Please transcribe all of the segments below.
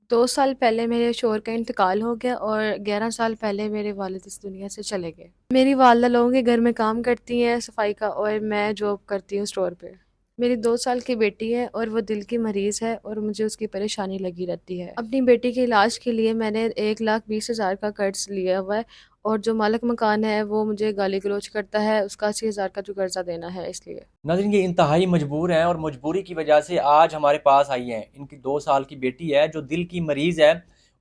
2 سال پہلے میرے شوہر کا انتقال ہو گیا اور 11 سال پہلے میرے والد اس دنیا سے چلے گئے۔ میری والدہ لوگوں کے گھر میں کام کرتی ہیں صفائی کا، اور میں جاب کرتی ہوں اسٹور پہ۔ میری 2 سال کی بیٹی ہے اور وہ دل کی مریض ہے اور مجھے اس کی پریشانی لگی رہتی ہے۔ اپنی بیٹی کے علاج کے لیے میں نے 1,20,000 کا قرض لیا ہوا ہے، اور جو مالک مکان ہے وہ مجھے گالی گلوچ کرتا ہے، اس کا 80,000 کا جو قرضہ دینا ہے اس لیے۔ ناظرین یہ انتہائی مجبور ہیں اور مجبوری کی وجہ سے آج ہمارے پاس آئی ہیں۔ ان کی 2 سال کی بیٹی ہے جو دل کی مریض ہے،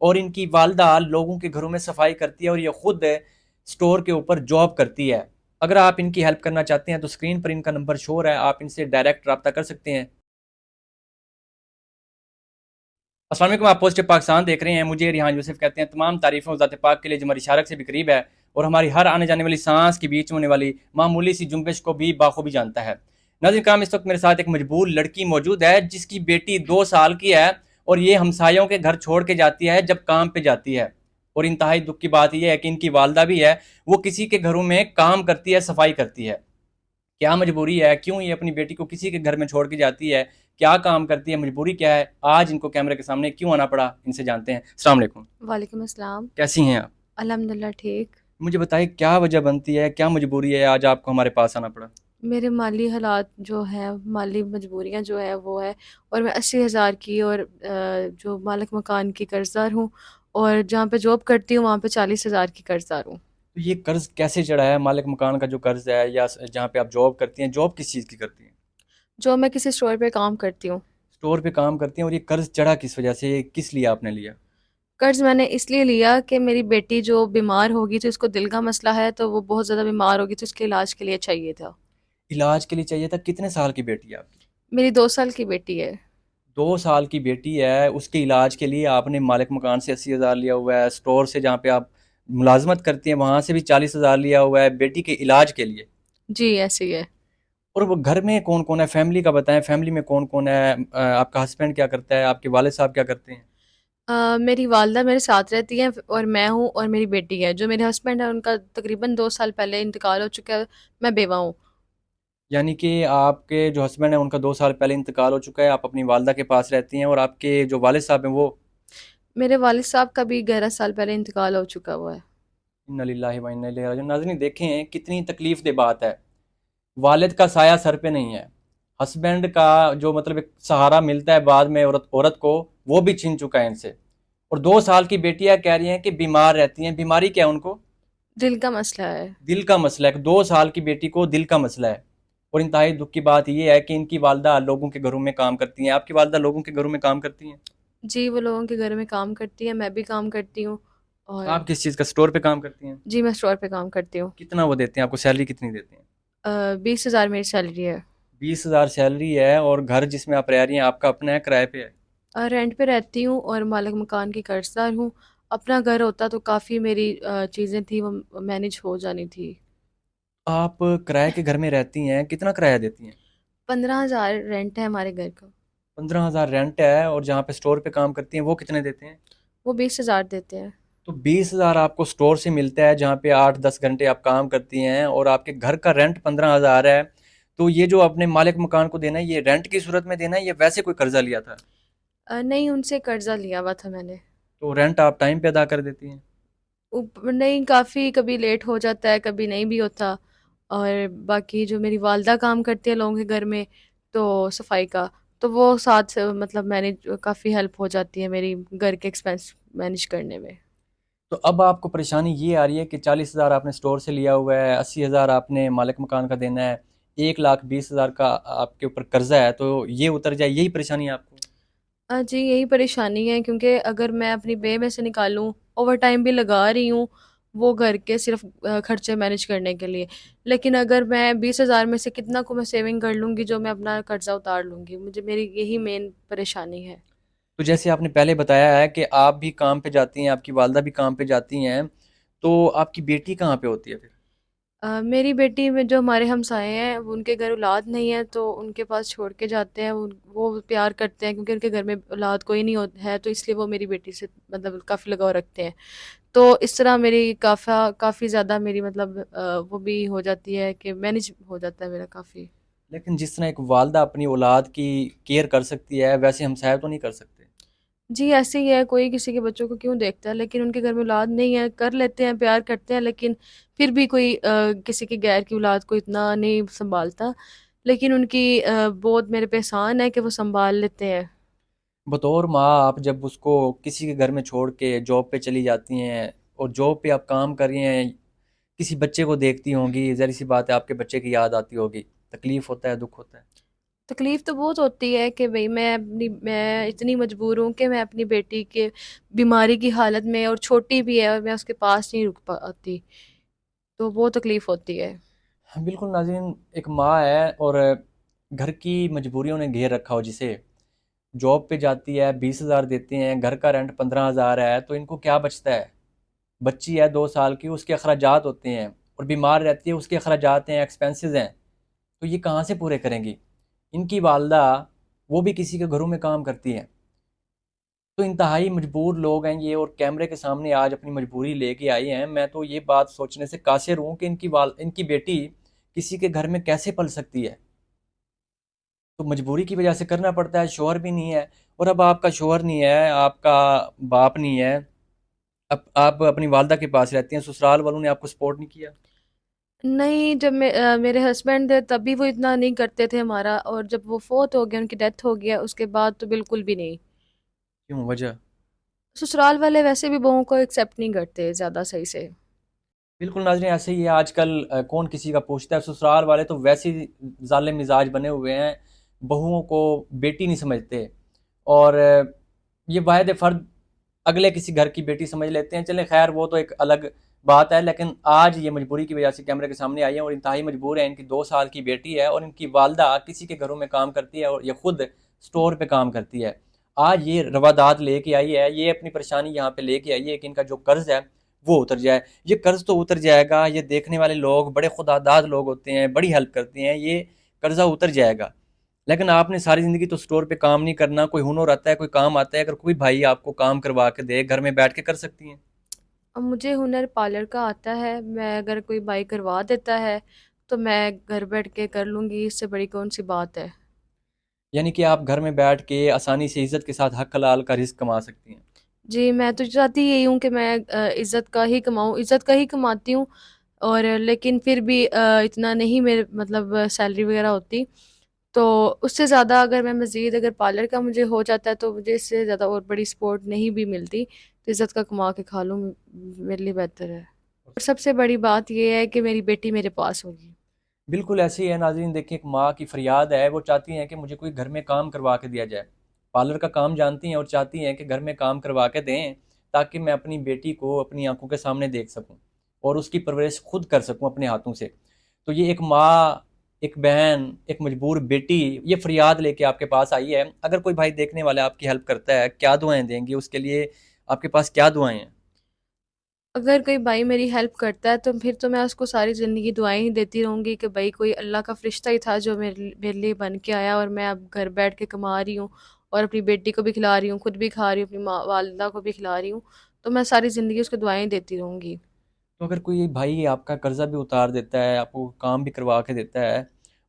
اور ان کی والدہ لوگوں کے گھروں میں صفائی کرتی ہے اور یہ خود اسٹور کے اوپر جاب کرتی ہے۔ اگر آپ ان کی ہیلپ کرنا چاہتے ہیں تو اسکرین پر ان کا نمبر شو ہے، آپ ان سے ڈائریکٹ رابطہ کر سکتے ہیں۔ السلام علیکم، آپ پوسٹ پاکستان دیکھ رہے ہیں، مجھے ریحان یوسف کہتے ہیں۔ تمام تعریفوں ذات پاک کے لیے جو ہماری شارک سے بھی قریب ہے اور ہماری ہر آنے جانے والی سانس کے بیچ میں ہونے والی معمولی سی جنبش کو بھی بخوبی جانتا ہے۔ ناظرین کرام، اس وقت میرے ساتھ ایک مجبور لڑکی موجود ہے جس کی بیٹی 2 سال کی ہے، اور یہ ہمسایوں کے گھر چھوڑ کے جاتی ہے جب کام پہ جاتی ہے۔ اور انتہائی دکھ کی بات یہ ہے کہ ان کی والدہ بھی ہے، وہ کسی کے گھروں میں کام کرتی ہے، صفائی کرتی ہے۔ کیا مجبوری ہے، کیوں یہ اپنی بیٹی کو کسی کے گھر میں چھوڑ کے جاتی ہے، کیا کام کرتی ہے، مجبوری کیا ہے، آج ان کو کیمرے کے سامنے کیوں آنا پڑا، ان سے جانتے ہیں۔ السلام علیکم، وعلیکم السلام۔ کیسی ہیں آپ؟ الحمدللہ ٹھیک۔ مجھے بتائیں کیا وجہ بنتی ہے، کیا مجبوری ہے آج آپ کو ہمارے پاس آنا پڑا؟ میرے مالی حالات جو ہیں، مالی مجبوریاں جو ہے وہ ہے، اور میں 80,000 کی اور جو مالک مکان کی قرض دار ہوں، اور جہاں پہ جاب کرتی ہوں وہاں پہ 40,000 کی قرض دار ہوں۔ تو یہ قرض کیسے چڑھا ہے؟ مالک مکان کا جو قرض ہے، یا جہاں پہ آپ جاب کرتی ہیں، جاب کس چیز کی کرتی ہیں؟ جو میں کسی اسٹور پہ کام کرتی ہوں۔ اسٹور پہ کام کرتی ہیں، اور یہ قرض چڑھا کس وجہ سے، یہ کس لیے آپ نے لیا؟ قرض میں نے اس لیے لیا کہ میری بیٹی جو بیمار ہوگی تو اس کو دل کا مسئلہ ہے، تو وہ بہت زیادہ بیمار ہوگی، تو اس کے علاج کے لیے چاہیے تھا۔ علاج کے لیے چاہیے تھا؟ کتنے سال کی بیٹی ہے آپ کی؟ میری 2 سال کی بیٹی ہے۔ 2 سال کی بیٹی ہے، اس کے علاج کے لیے آپ نے مالک مکان سے 80,000 لیا ہوا ہے، اسٹور سے جہاں پہ آپ ملازمت کرتی ہیں وہاں سے بھی 40,000 لیا ہوا ہے بیٹی کے علاج کے لیے۔ جی ایسے ہی ہے۔ اور وہ گھر میں کون کون ہے؟ فیملی کا بتائیں، فیملی میں کون کون ہے؟ آپ کا ہسبینڈ کیا کرتا ہے؟ آپ کے والد صاحب کیا کرتے ہیں؟ میری والدہ میرے ساتھ رہتی ہیں، اور میں ہوں اور میری بیٹی ہے۔ جو میرے ہسبینڈ ہے ان کا تقریباً 2 سال پہلے انتقال ہو چکا ہے، میں بیوہ ہوں۔ یعنی کہ آپ کے جو ہسبینڈ ہیں ان کا 2 سال پہلے انتقال ہو چکا ہے، آپ اپنی والدہ کے پاس رہتی ہیں، اور آپ کے جو والد صاحب ہیں وہ… میرے والد صاحب کا بھی 11 سال پہلے انتقال ہو چکا ہوا ہے۔ انا للہ و انا الیہ راجعون۔ ناظرین دیکھیں کتنی تکلیف دہ بات ہے، والد کا سایہ سر پہ نہیں ہے، ہسبینڈ کا جو مطلب ایک سہارا ملتا ہے بعد میں عورت کو، وہ بھی چھن چکا ہے ان سے۔ اور 2 سال کی بیٹیاں کہہ رہی ہیں کہ بیمار رہتی ہیں۔ بیماری کیا ہے ان کو؟ دل کا مسئلہ ہے۔ دل کا مسئلہ ہے۔ 2 سال کی بیٹی کو دل کا مسئلہ ہے۔ اور انتہائی دکھ کی بات یہ ہے کہ ان کی والدہ لوگوں کے گھروں میں کام کرتی ہیں۔ آپ کی والدہ لوگوں کے گھروں میں کام کرتی ہیں؟ جی وہ لوگوں کے گھر میں کام کرتی ہیں، میں بھی کام کرتی ہوں۔ اور آپ کس چیز کا، اسٹور پہ کام کرتی ہیں؟ جی میں اسٹور پہ کام کرتی ہوں۔ کتنا وہ دیتے ہیں آپ کو، سیلری کتنی دیتے ہیں؟ 20,000 میری سیلری ہے۔ 20,000 سیلری ہے، اور گھر جس میں آپ رہ رہی ہیں آپ کا اپنا ہے، کرائے پہ ہے؟ رینٹ پہ رہتی ہوں اور مالک مکان کی قرض دار ہوں۔ اپنا گھر ہوتا تو کافی میری چیزیں تھیں وہ مینیج ہو جانی تھی۔ آپ کرائے کے گھر میں رہتی ہیں، کتنا کرایہ دیتی ہیں؟ 15,000 رینٹ ہے ہمارے گھر کا۔ 15,000 رینٹ ہے، اور جہاں پہ اسٹور پہ کام کرتی ہیں وہ کتنے دیتے ہیں؟ وہ 20,000 دیتے ہیں۔ تو 20,000 آپ کو اسٹور سے ملتا ہے جہاں پہ 8-10 گھنٹے آپ کام کرتی ہیں، اور آپ کے گھر کا رینٹ 15,000 ہے۔ تو یہ جو اپنے مالک مکان کو دینا ہے، یہ رینٹ کی صورت میں دینا ہے یا ویسے کوئی قرضہ لیا تھا؟ نہیں ان سے قرضہ لیا ہوا تھا میں نے۔ تو رینٹ آپ ٹائم پہ ادا کر دیتی ہیں؟ نہیں کافی کبھی لیٹ ہو جاتا ہے، کبھی نہیں بھی ہوتا۔ اور باقی جو میری والدہ کام کرتی ہے لوگوں کے گھر میں تو صفائی کا، تو وہ ساتھ سے مطلب مینیج کافی ہیلپ ہو جاتی ہے میری گھر کے ایکسپینس مینیج کرنے میں۔ تو اب آپ کو پریشانی یہ آ رہی ہے کہ 40,000 آپ نے اسٹور سے لیا ہوا ہے، 80,000 آپ نے مالک مکان کا دینا ہے، 1,20,000 کا آپ کے اوپر قرضہ ہے، تو یہ اتر جائے، یہی پریشانی ہے آپ کو؟ جی یہی پریشانی ہے، کیونکہ اگر میں اپنی بے میں سے نکالوں، اوور ٹائم بھی لگا رہی ہوں وہ گھر کے صرف خرچے مینیج کرنے کے لیے، لیکن اگر میں 20,000 میں سے کتنا کو میں سیونگ کر لوں گی جو میں اپنا قرضہ اتار لوں گی، مجھے میری یہی مین پریشانی ہے۔ تو جیسے آپ نے پہلے بتایا ہے کہ آپ بھی کام پہ جاتی ہیں، آپ کی والدہ بھی کام پہ جاتی ہیں، تو آپ کی بیٹی کہاں پہ ہوتی ہے پھر؟ میری بیٹی میں جو ہمارے ہمسائے ہیں ان کے گھر اولاد نہیں ہے تو ان کے پاس چھوڑ کے جاتے ہیں، وہ پیار کرتے ہیں کیونکہ ان کے گھر میں اولاد کوئی نہیں ہے، تو اس لیے وہ میری بیٹی سے مطلب کافی لگاؤ رکھتے ہیں۔ تو اس طرح میری کافی زیادہ میری مطلب وہ بھی ہو جاتی ہے کہ مینیج ہو جاتا ہے میرا کافی۔ لیکن جس طرح ایک والدہ اپنی اولاد کی کیئر کر سکتی ہے ویسے ہمسائے تو نہیں کر سکتے۔ جی ایسے ہی ہے، کوئی کسی کے بچوں کو کیوں دیکھتا ہے، لیکن ان کے گھر میں اولاد نہیں ہے، کر لیتے ہیں، پیار کرتے ہیں، لیکن پھر بھی کوئی کسی کی غیر کی اولاد کو اتنا نہیں سنبھالتا، لیکن ان کی بہت میرے پہ احسان ہے کہ وہ سنبھال لیتے ہیں۔ بطور ماں آپ جب اس کو کسی کے گھر میں چھوڑ کے جاب پہ چلی جاتی ہیں اور جاب پہ آپ کام کر رہی ہیں، کسی بچے کو دیکھتی ہوں گی، ظاہر سی بات ہے آپ کے بچے کی یاد آتی ہوگی، تکلیف ہوتا ہے، دکھ ہوتا ہے؟ تکلیف تو بہت ہوتی ہے کہ بھئی میں اتنی مجبور ہوں کہ میں اپنی بیٹی کے بیماری کی حالت میں، اور چھوٹی بھی ہے، اور میں اس کے پاس نہیں رک پاتی، تو بہت تکلیف ہوتی ہے۔ بالکل ناظرین، ایک ماں ہے اور گھر کی مجبوریوں نے گھیر رکھا ہو جسے، جاب پہ جاتی ہے، 20,000 دیتے ہیں، گھر کا رینٹ 15,000 ہے، تو ان کو کیا بچتا ہے؟ بچی ہے 2 سال کی، اس کے اخراجات ہوتے ہیں، اور بیمار رہتی ہے، اس کے اخراجات ہیں، ایکسپینسز ہیں، تو یہ کہاں سے پورے کریں گی؟ ان کی والدہ وہ بھی کسی کے گھروں میں کام کرتی ہیں، تو انتہائی مجبور لوگ ہیں یہ، اور کیمرے کے سامنے آج اپنی مجبوری لے کے آئی ہیں۔ میں تو یہ بات سوچنے سے قاصر ہوں کہ ان کی بیٹی کسی کے گھر میں کیسے پل سکتی ہے؟ تو مجبوری کی وجہ سے کرنا پڑتا ہے، شوہر بھی نہیں ہے، اور اب آپ کا شوہر نہیں ہے، آپ کا باپ نہیں ہے، اب آپ اپنی والدہ کے پاس رہتی ہیں، سسرال والوں نے آپ کو سپورٹ نہیں کیا؟ نہیں، جب میرے ہسبینڈ تھے تب بھی وہ اتنا نہیں کرتے تھے ہمارا، اور جب وہ فوت ہو گیا، ان کی ڈیتھ ہو گیا، اس کے بعد تو بالکل بھی نہیں۔ کیوں، وجہ؟ سسرال والے ویسے بھی بہوؤں کو ایکسیپٹ نہیں کرتے زیادہ صحیح سے۔ بالکل ناظرین، ایسے ہی ہے آج کل، کون کسی کا پوچھتا ہے؟ سسرال والے تو ویسے ہی ظالم مزاج بنے ہوئے ہیں، بہوؤں کو بیٹی نہیں سمجھتے، اور یہ واحد فرد اگلے کسی گھر کی بیٹی سمجھ لیتے ہیں۔ چلیں خیر، وہ تو ایک الگ بات ہے، لیکن آج یہ مجبوری کی وجہ سے کیمرے کے سامنے آئی ہیں اور انتہائی مجبور ہیں۔ ان کی 2 سال کی بیٹی ہے، اور ان کی والدہ کسی کے گھروں میں کام کرتی ہے، اور یہ خود سٹور پہ کام کرتی ہے۔ آج یہ روادات لے کے آئی ہے، یہ اپنی پریشانی یہاں پہ لے کے آئی ہے کہ ان کا جو قرض ہے وہ اتر جائے۔ یہ قرض تو اتر جائے گا، یہ دیکھنے والے لوگ بڑے خدا داد لوگ ہوتے ہیں، بڑی ہیلپ کرتے ہیں، یہ قرضہ اتر جائے گا، لیکن آپ نے ساری زندگی تو سٹور پہ کام نہیں کرنا، کوئی ہنر آتا ہے، کوئی کام آتا ہے، اگر کوئی بھائی آپ کو کام کروا کے دے، گھر میں بیٹھ کے کر سکتی ہیں۔ اب مجھے ہنر پارلر کا آتا ہے، میں اگر کوئی بائی کروا دیتا ہے تو میں گھر بیٹھ کے کر لوں گی، اس سے بڑی کون سی بات ہے۔ یعنی کہ آپ گھر میں بیٹھ کے آسانی سے عزت کے ساتھ حق حلال کا رزق کما سکتی ہیں۔ جی میں تو چاہتی یہی ہوں کہ میں عزت کا ہی کماؤں، عزت کا ہی کماتی ہوں، اور لیکن پھر بھی اتنا نہیں میرے مطلب سیلری وغیرہ ہوتی، تو اس سے زیادہ اگر میں مزید اگر پارلر کا مجھے ہو جاتا ہے تو مجھے اس سے زیادہ اور بڑی سپورٹ نہیں بھی ملتی، تو عزت کا کما کے کھا لوں، میرے لیے بہتر ہے، اور سب سے بڑی بات یہ ہے کہ میری بیٹی میرے پاس ہوگی۔ بالکل ایسے ہی ہے ناظرین، دیکھیں ایک ماں کی فریاد ہے، وہ چاہتی ہیں کہ مجھے کوئی گھر میں کام کروا کے دیا جائے، پارلر کا کام جانتی ہیں اور چاہتی ہیں کہ گھر میں کام کروا کے دیں تاکہ میں اپنی بیٹی کو اپنی آنکھوں کے سامنے دیکھ سکوں اور اس کی پرورش خود کر سکوں اپنے ہاتھوں سے۔ تو یہ ایک ماں، ایک بہن، ایک مجبور بیٹی یہ فریاد لے کے آپ کے پاس آئی ہے۔ اگر کوئی بھائی دیکھنے والا آپ کی ہیلپ کرتا ہے، کیا دعائیں دیں گی اس کے لیے؟ آپ کے پاس کیا دعائیں ہیں؟ اگر کوئی بھائی میری ہیلپ کرتا ہے تو پھر تو میں اس کو ساری زندگی دعائیں ہی دیتی رہوں گی کہ بھائی کوئی اللہ کا فرشتہ ہی تھا جو میرے لیے بن کے آیا، اور میں اب گھر بیٹھ کے کما رہی ہوں، اور اپنی بیٹی کو بھی کھلا رہی ہوں، خود بھی کھا رہی ہوں، اپنی والدہ کو بھی کھلا رہی ہوں، تو میں ساری زندگی اس کو دعائیں دیتی رہوں گی۔ تو اگر کوئی بھائی آپ کا قرضہ بھی اتار دیتا ہے، آپ کو کام بھی کروا کے دیتا ہے،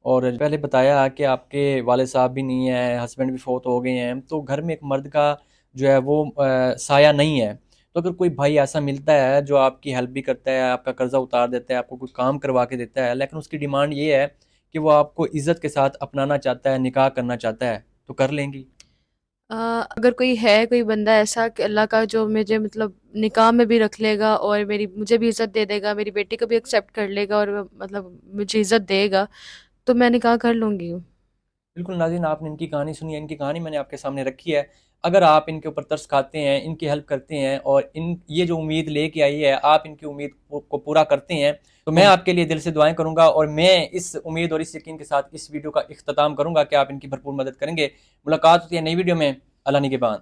اور پہلے بتایا کہ آپ کے والد صاحب بھی نہیں ہیں، ہسبینڈ بھی فوت ہو گئے ہیں، تو گھر میں ایک مرد کا جو ہے وہ سایہ نہیں ہے، تو اگر کوئی بھائی ایسا ملتا ہے جو آپ کی ہیلپ بھی کرتا ہے، آپ کا قرضہ اتار دیتا ہے، آپ کو کوئی کام کروا کے دیتا ہے، لیکن اس کی ڈیمانڈ یہ ہے کہ وہ آپ کو عزت کے ساتھ اپنانا چاہتا ہے، نکاح کرنا چاہتا ہے، تو کر لیں گی؟ اگر کوئی بندہ ایسا کہ اللہ کا جو مجھے مطلب نکاح میں بھی رکھ لے گا، اور مجھے بھی عزت دے دے گا، میری بیٹی کو بھی ایکسیپٹ کر لے گا، اور مطلب مجھے عزت دے گا، تو میں نکاح کر لوں گی۔ بالکل ناظرین، آپ نے ان کی کہانی سنی ہے، ان کی کہانی میں نے آپ کے سامنے رکھی ہے۔ اگر آپ ان کے اوپر ترس کھاتے ہیں، ان کی ہیلپ کرتے ہیں، اور یہ جو امید لے کے آئی ہے آپ ان کی امید کو پورا کرتے ہیں، تو میں آپ کے لیے دل سے دعائیں کروں گا، اور میں اس امید اور اس یقین کے ساتھ اس ویڈیو کا اختتام کروں گا کہ آپ ان کی بھرپور مدد کریں گے۔ ملاقات ہوتی ہے نئی ویڈیو میں۔ اللہ نگہبان۔